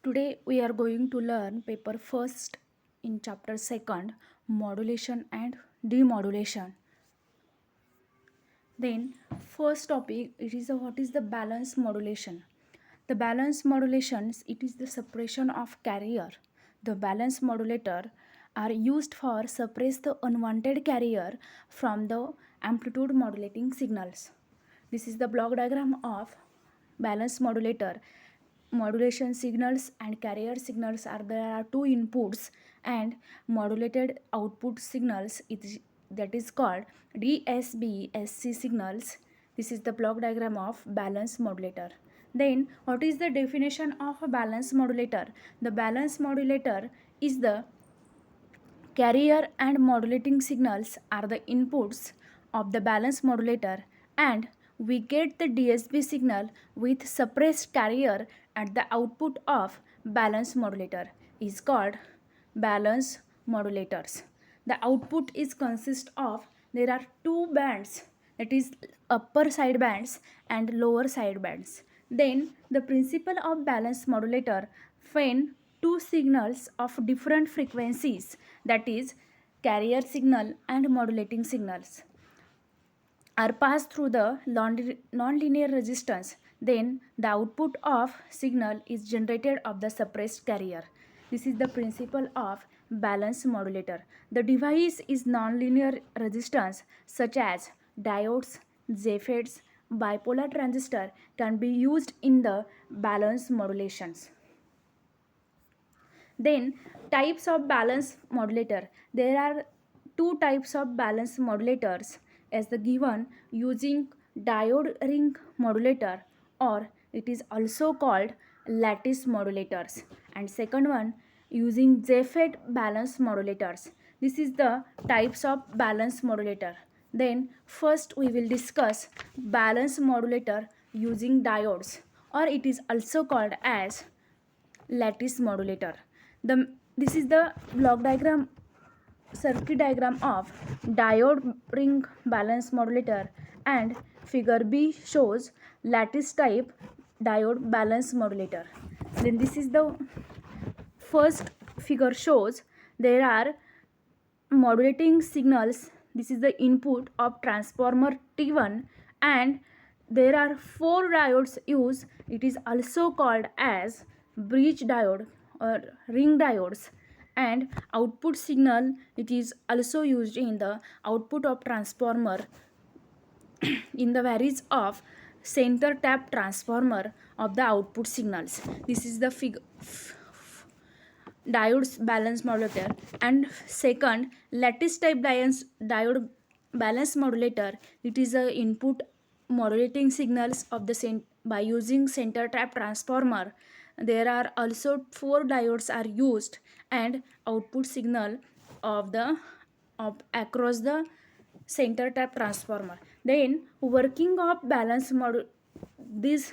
Today we are going to learn paper first in chapter second, modulation and demodulation. Then first topic it is what is the balance modulation. The balance modulations it is the suppression of carrier. The balance modulator are used for suppress the unwanted carrier from the amplitude modulating signals. This is the block diagram of balance modulator. Modulation signals and carrier signals are there are two inputs and modulated output signals that is called DSB-SC signals. This is the block diagram of balance modulator. Then what is the definition of a balance modulator? The balance modulator is the carrier and modulating signals are the inputs of the balance modulator, and we get the DSB signal with suppressed carrier at the output of balance modulator is called balance modulators. The output is consist of there are two bands, that is upper side bands and lower side bands. Then the principle of balance modulator, when two signals of different frequencies, that is carrier signal and modulating signals, are passed through the nonlinear resistance, then the output of signal is generated of the suppressed carrier. This is the principle of balance modulator. The device is nonlinear resistance such as diodes, JFETs, bipolar transistor can be used in the balance modulations. Then types of balance modulator. There are two types of balance modulators as the given using diode ring modulator, or it is also called lattice modulators, and second one using JFET balance modulators. This is the types of balance modulator. Then first we will discuss balance modulator using diodes, or it is also called as lattice modulator. This is the block diagram, circuit diagram of diode ring balance modulator, and figure B shows lattice type diode balance modulator. Then this is the first figure shows there are modulating signals. This is the input of transformer T1, and there are four diodes used. It is also called as bridge diode or ring diodes, and output signal it is also used in the output of transformer in the varies of center tap transformer of the output signals. This is the diodes balance modulator. And second, lattice type diode balance modulator, it is a input modulating signals of the by using center tap transformer. There are also four diodes are used, and output signal of the across the center tap transformer. Then working of this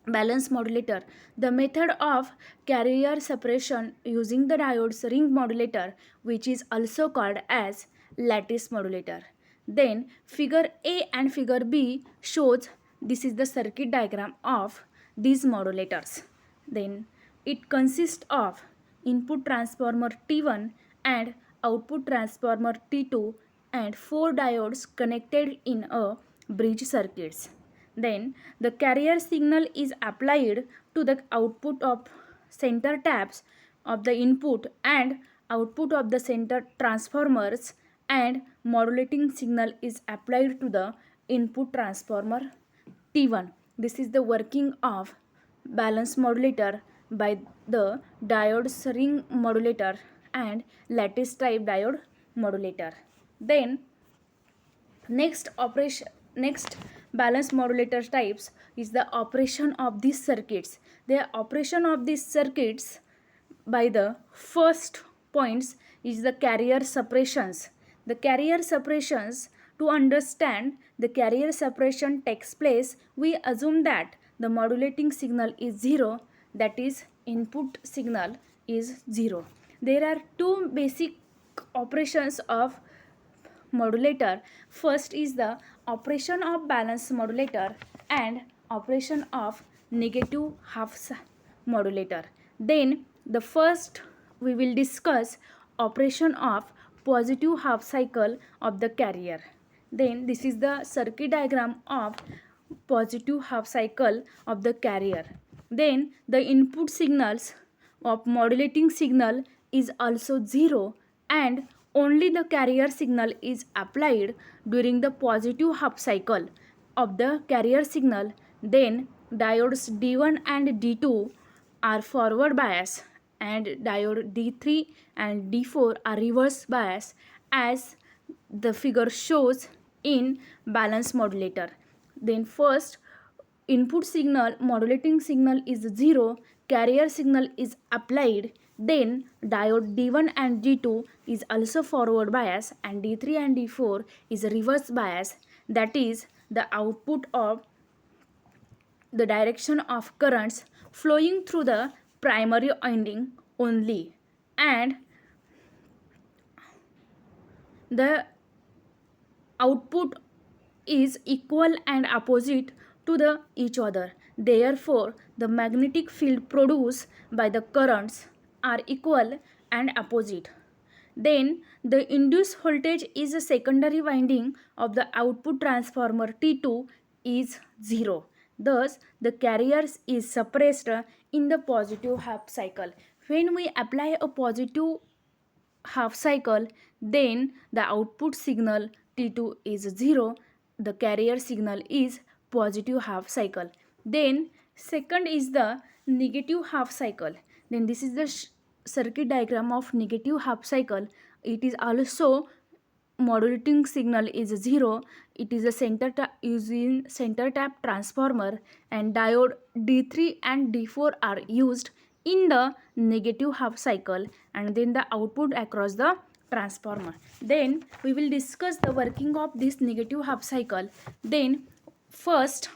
balance modulator. The method of carrier suppression using the diodes ring modulator, which is also called as lattice modulator. Then figure A and figure B shows this is the circuit diagram of these modulators. Then it consists of input transformer T1 and output transformer T2 and four diodes connected in a bridge circuits. Then the carrier signal is applied to the output of center taps of the input and output of the center transformers, and modulating signal is applied to the input transformer T1. This is the working of balance modulator by the diodes ring modulator and lattice type diode modulator. Then next balance modulator types is the operation of these circuits. The operation of these circuits by the first points is the carrier suppressions. The carrier suppressions, to understand the carrier suppression takes place, we assume that the modulating signal is 0, that is input signal is 0. There are two basic operations of modulator. First is the operation of balance modulator and operation of negative half modulator. Then the first we will discuss operation of positive half cycle of the carrier. Then this is the circuit diagram of positive half cycle of the carrier. Then the input signals of modulating signal is also 0 and only the carrier signal is applied during the positive half cycle of the carrier signal. Then diodes D1 and D2 are forward bias and diode D3 and D4 are reverse bias as the figure shows in balance modulator. Then first input signal modulating signal is 0, carrier signal is applied, then diode D1 and D2 is also forward bias and D3 and D4 is reverse bias, that is the output of the direction of currents flowing through the primary winding only, and the output is equal and opposite to the each other. Therefore, the magnetic field produced by the currents are equal and opposite. Then the induced voltage is a secondary winding of the output transformer T2 is 0. Thus, the carrier is suppressed in the positive half cycle. When we apply a positive half cycle, then the output signal T2 is 0, the carrier signal is positive half cycle. Then second is the negative half cycle. Then this is the circuit diagram of negative half cycle. It is also modulating signal is 0. It is a using center tap transformer and diode D3 and D4 are used in the negative half cycle, and then the output across the transformer. Then we will discuss the working of this negative half cycle. Then first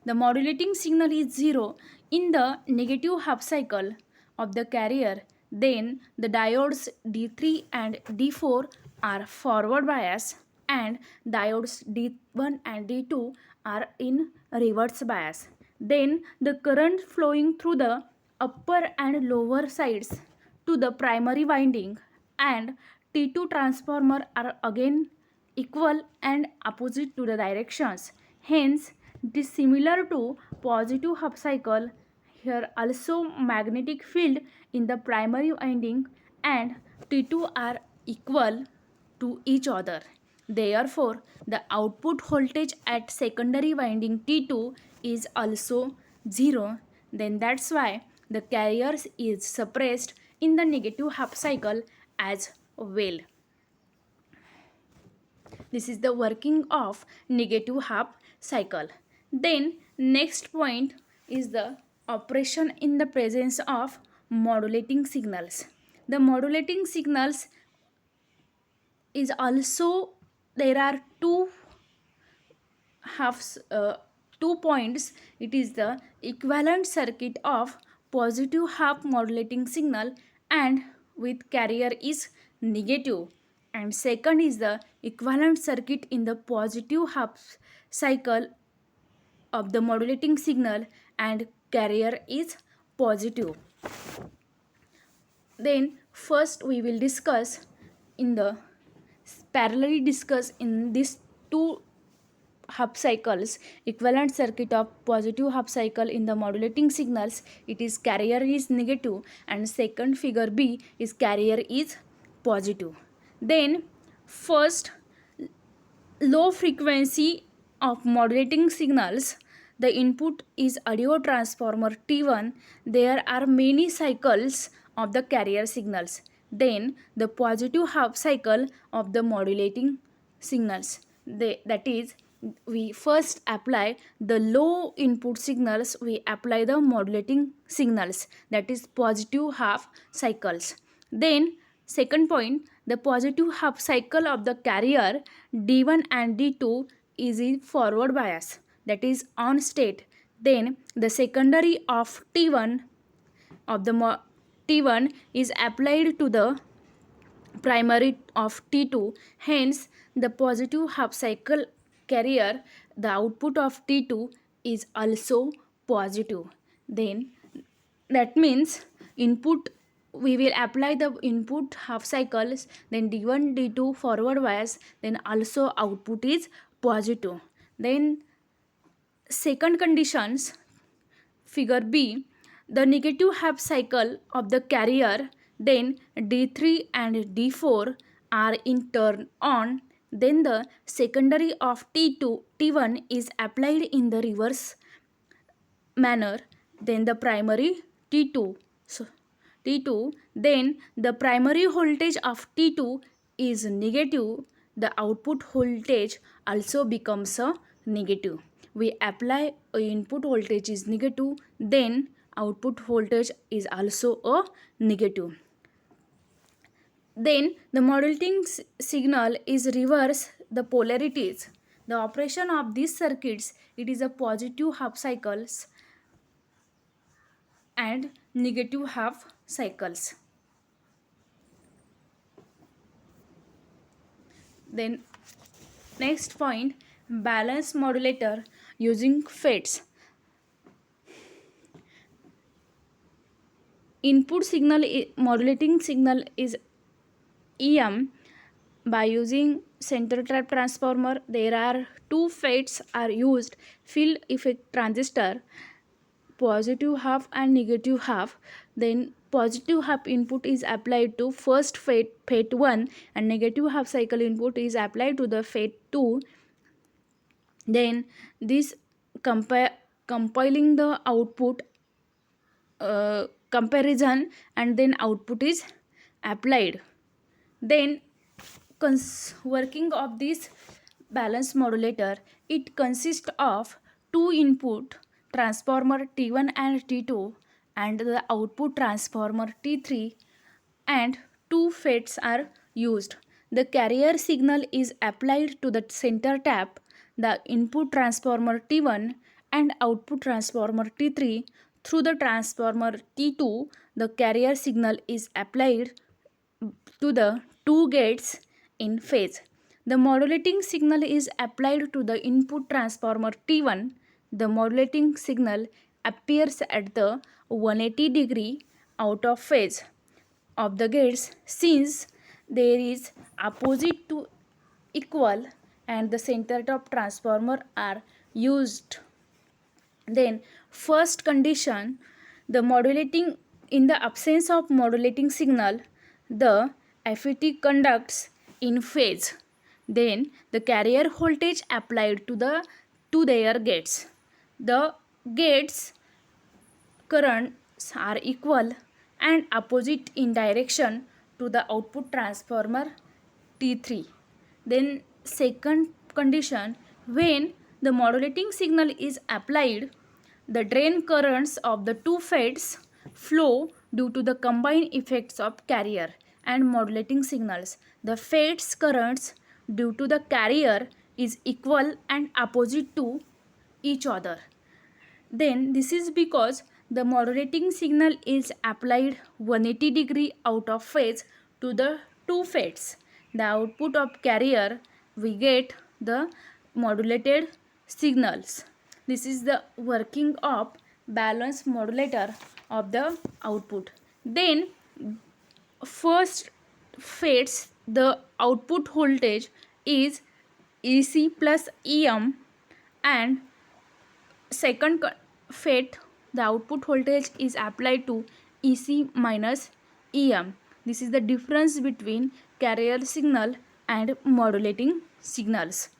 the modulating signal is 0 in the negative half cycle of the carrier. Then the diodes D3 and D4 are forward bias and diodes D1 and D2 are in reverse bias. Then the current flowing through the upper and lower sides to the primary winding and T2 transformer are again equal and opposite to the directions. Hence, it is similar to positive half cycle. Here also magnetic field in the primary winding and T2 are equal to each other. Therefore, the output voltage at secondary winding T2 is also 0. Then that's why the carrier is suppressed in the negative half cycle as well. This is the working of negative half cycle. Then next point is the operation in the presence of modulating signals. The modulating signals is also, there are two points. It is the equivalent circuit of positive half modulating signal and with carrier is negative, and second is the equivalent circuit in the positive half cycle of the modulating signal and carrier is positive. Then first we will discuss in the parallelly discuss in these two half cycles equivalent circuit of positive half cycle in the modulating signals. It is carrier is negative and second figure B is carrier is positive. Then first, low frequency of modulating signals, the input is audio transformer T1. There are many cycles of the carrier signals. Then the positive half cycle of the modulating signals, that is we first apply the low input signals, we apply the modulating signals, that is positive half cycles. Then second point, the positive half cycle of the carrier D1 and D2 is in forward bias, that is on state. Then the secondary of T1 of the T1 is applied to the primary of T2. Hence, the positive half cycle carrier, the output of T2 is also positive. Then That means input, we will apply the input half cycles, then d1 d2 forward bias, then also output is positive. Then second conditions, figure B, the negative half cycle of the carrier, then D3 and D4 are in turn on, then the secondary of T2, T1 is applied in the reverse manner, then the primary T2. So T2, then the primary voltage of T2 is negative, the output voltage also becomes a negative. We apply a input voltage is negative, then output voltage is also a negative. Then the modulating signal is reverse the polarities. The operation of these circuits, it is a positive half cycles and negative half cycles. Then next point, balance modulator using FETs. Input signal modulating signal is EM by using center trap transformer. There are two FETs are used, field effect transistor, positive half and negative half. Then positive half input is applied to first FET 1 and negative half cycle input is applied to the FET 2. Then this compiling the output comparison and then output is applied. Then working of this balance modulator, it consists of two input transformer T1 and T2 and the output transformer T3, and two FETs are used. The carrier signal is applied to the center tap, the input transformer T1 and output transformer T3. Through the transformer T2, the carrier signal is applied to the two gates in phase. The modulating signal is applied to the input transformer T1. The modulating signal appears at the 180 degree out of phase of the gates, since there is opposite to equal and the center top transformer are used. Then first condition, the modulating, in the absence of modulating signal, the FET conducts in phase. Then the carrier voltage applied to their gates. The gates currents are equal and opposite in direction to the output transformer T3. Then second condition, when the modulating signal is applied, the drain currents of the two FETs flow due to the combined effects of carrier and modulating signals. The FETs currents due to the carrier is equal and opposite to each other. Then this is because the modulating signal is applied 180 degree out of phase to the two FETs. The output of carrier, we get the modulated signals. This is the working of balance modulator of the output. Then first FETs, the output voltage is EC plus EM, and second FET, the output voltage is applied to EC minus EM. This is the difference between carrier signal and modulating signals.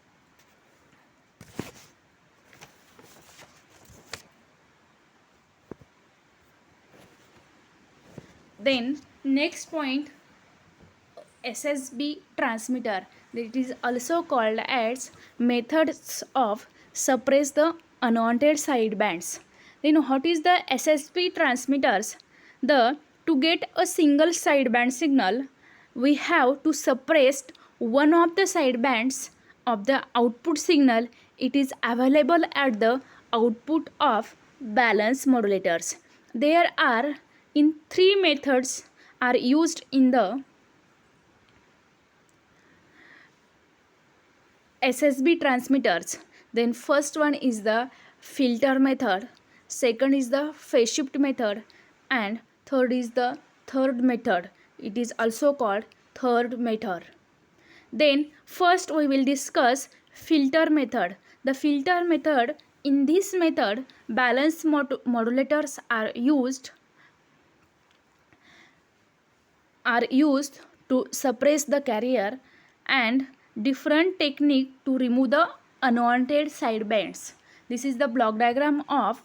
Then next point, SSB transmitter. It is also called as methods of suppress the unwanted sidebands. Then what is the SSB transmitters? To get a single sideband signal, we have to suppress one of the sidebands of the output signal. It is available at the output of balance modulators. There are in three methods are used in the SSB transmitters. Then first one is the filter method, second is the phase shift method, and third is the third method. It is also called third method. Then first we will discuss filter method. The filter method, in this method balance modulators are used to suppress the carrier, and different technique to remove the unwanted sidebands. This is the block diagram of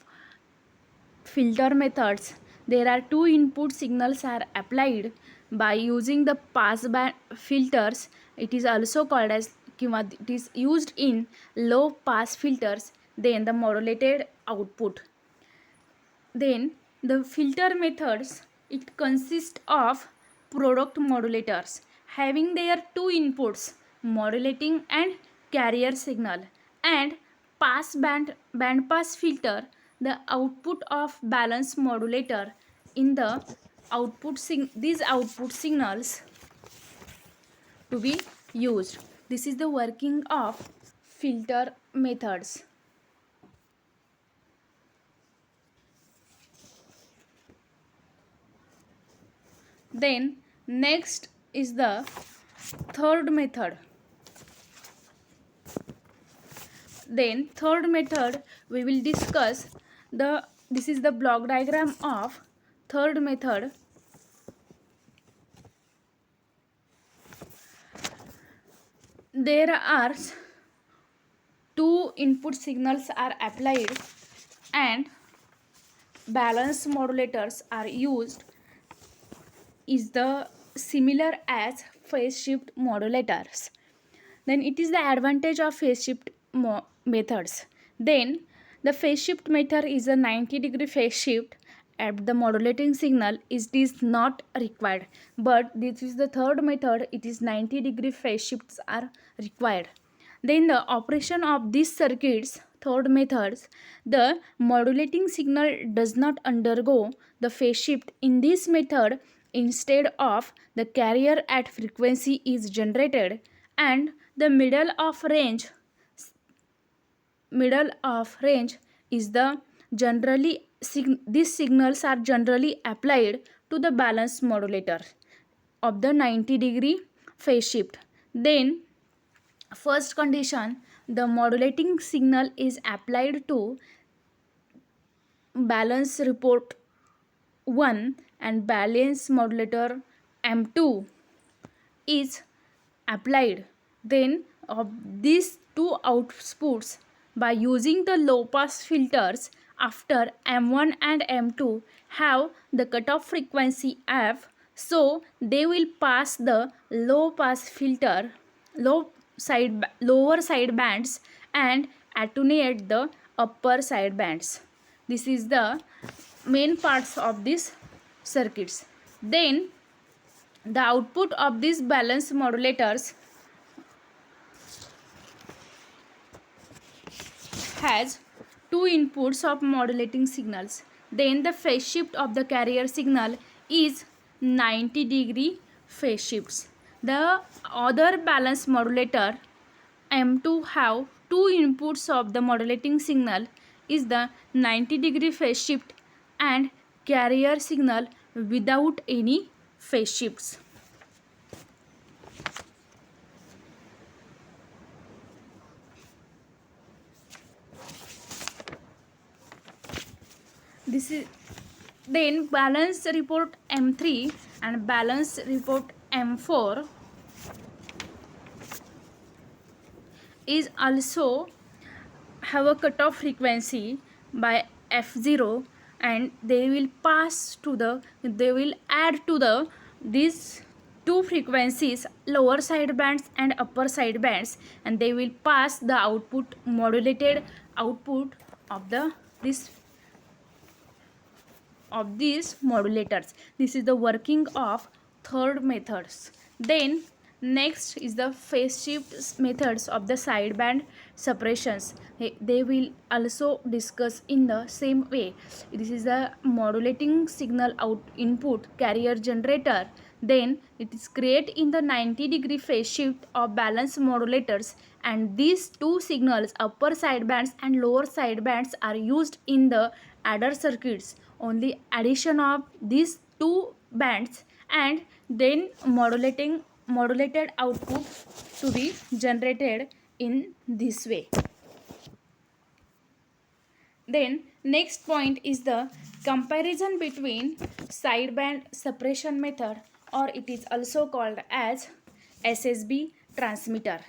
filter methods. There are two input signals are applied by using the passband filters. It is also called as it is used in low pass filters, then the modulated output. Then the filter methods, it consists of product modulators having their two inputs, modulating and carrier signal, and band pass filter, the output of balance modulator. In the these output signals to be used. This is the working of filter methods. Then next is the third method. Then third method we will discuss the this is the block diagram of third method. There are two input signals are applied and balance modulators are used, is the similar as phase shift modulators. Then it is the advantage of phase shift methods. Then the phase shift method is a 90-degree phase shift at the modulating signal. It is not required, but this is the third method, it is 90-degree phase shifts are required. Then the operation of these circuits, third methods, the modulating signal does not undergo the phase shift. In this method, instead of the carrier at frequency is generated, and the middle of range is the generally these signals are generally applied to the balance modulator of the 90-degree phase shift. Then first condition, the modulating signal is applied to balance report 1 and balance modulator M2 is applied. Then of these two outputs, by using the low pass filters after M1 and M2 have the cutoff frequency F, so they will pass the low pass filter lower side bands and attenuate the upper side bands. This is the main parts of these circuits. Then the output of these balance modulators has two inputs of modulating signals. Then the phase shift of the carrier signal is 90-degree phase shifts. The other balance modulator M2 have two inputs of the modulating signal is the 90-degree phase shift and carrier signal without any phase shifts. This is then balance report M3 and balance report M4 is also have a cutoff frequency by F0, and they will add to the these two frequencies, lower side bands and upper side bands, and they will pass the output modulated output of these modulators. This is the working of third methods. Then next is the phase shift methods of the sideband suppressions. They will also discuss in the same way. This is the modulating signal input carrier generator. Then it is create in the 90-degree phase shift of balance modulators, and these two signals, upper sidebands and lower sidebands, are used in the adder circuits. Only addition of these two bands and then modulated output to be generated in this way. Then next point is the comparison between sideband suppression method, or it is also called as SSB transmitter.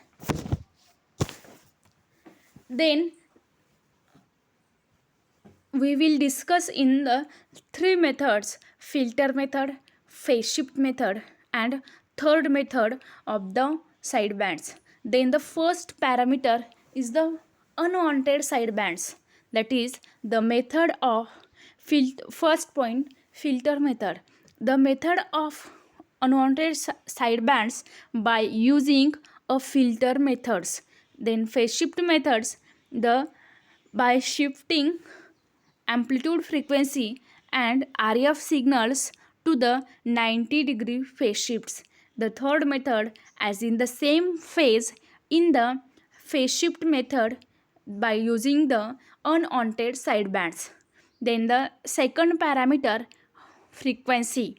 Then we will discuss in the three methods: filter method, phase shift method, and third method of the sidebands. Then the first parameter is the unwanted sidebands, that is the method of first point, filter method. The method of unwanted sidebands by using a filter methods. Then phase shift methods, the by shifting amplitude, frequency, and RF signals to the 90-degree phase shifts. The third method, as in the same phase, in the phase shift method by using the unwanted sidebands. Then the second parameter, frequency.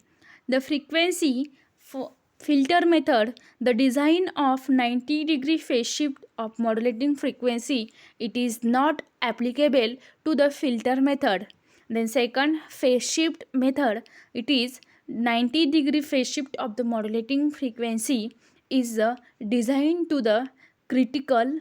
The frequency for filter method, the design of 90-degree phase shift of modulating frequency, it is not applicable to the filter method. Then second, phase shift method, it is 90-degree phase shift of the modulating frequency is designed to the critical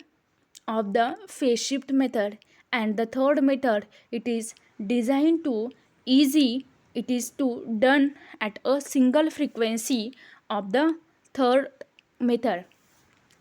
of the phase shift method. And the third method, it is designed to easy, it is to done at a single frequency of the third method.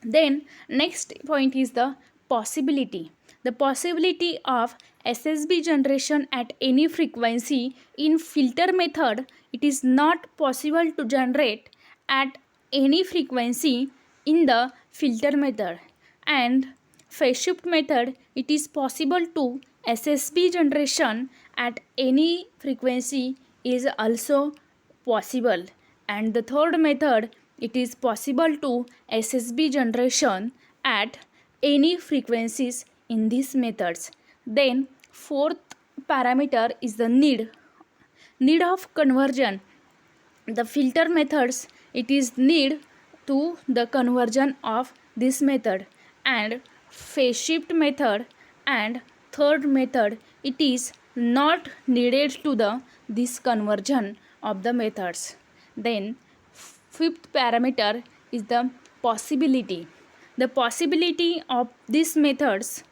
Then next point is the possibility. The possibility of SSB generation at any frequency. In filter method, it is not possible to generate at any frequency in the filter method. And phase shift method, it is possible to SSB generation at any frequency is also possible. And the third method, it is possible to SSB generation at any frequencies in these methods. Then fourth parameter is the need of conversion. The filter methods, it is need to the conversion of this method. And phase shift method and third method, it is not needed to the this conversion of the methods. Then fifth parameter is the possibility. The possibility of these methods,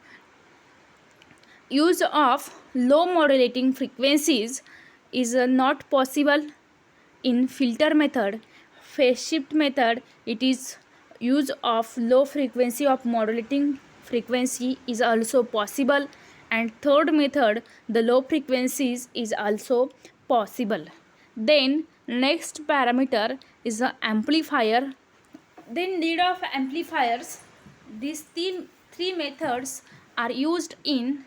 use of low modulating frequencies, is not possible in filter method. Phase shift method, it is use of low frequency of modulating frequency is also possible. And third method, the low frequencies is also possible. Then next parameter is the amplifier. Then need of amplifiers, these three methods are used in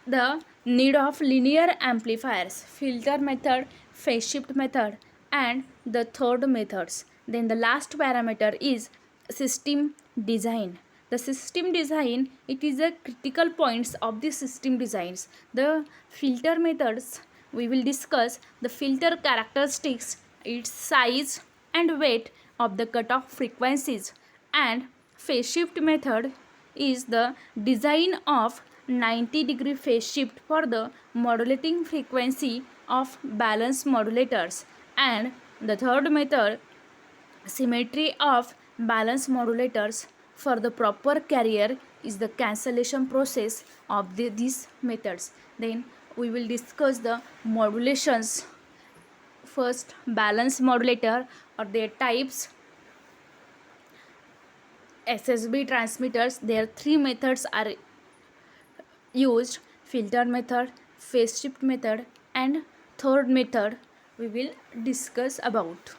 the need of linear amplifiers: filter method, phase shift method, and the third methods. Then the last parameter is system design. The system design, it is the critical points of the system designs. The filter methods, we will discuss the filter characteristics, its size and weight of the cutoff frequencies. And phase shift method is the design of 90-degree phase shift for the modulating frequency of balance modulators. And the third method, symmetry of balance modulators for the proper carrier, is the cancellation process of these methods. Then we will discuss the modulations. First, balance modulator or their types. SSB transmitters, their three methods are used: filter method, phase shift method, and third method we will discuss about.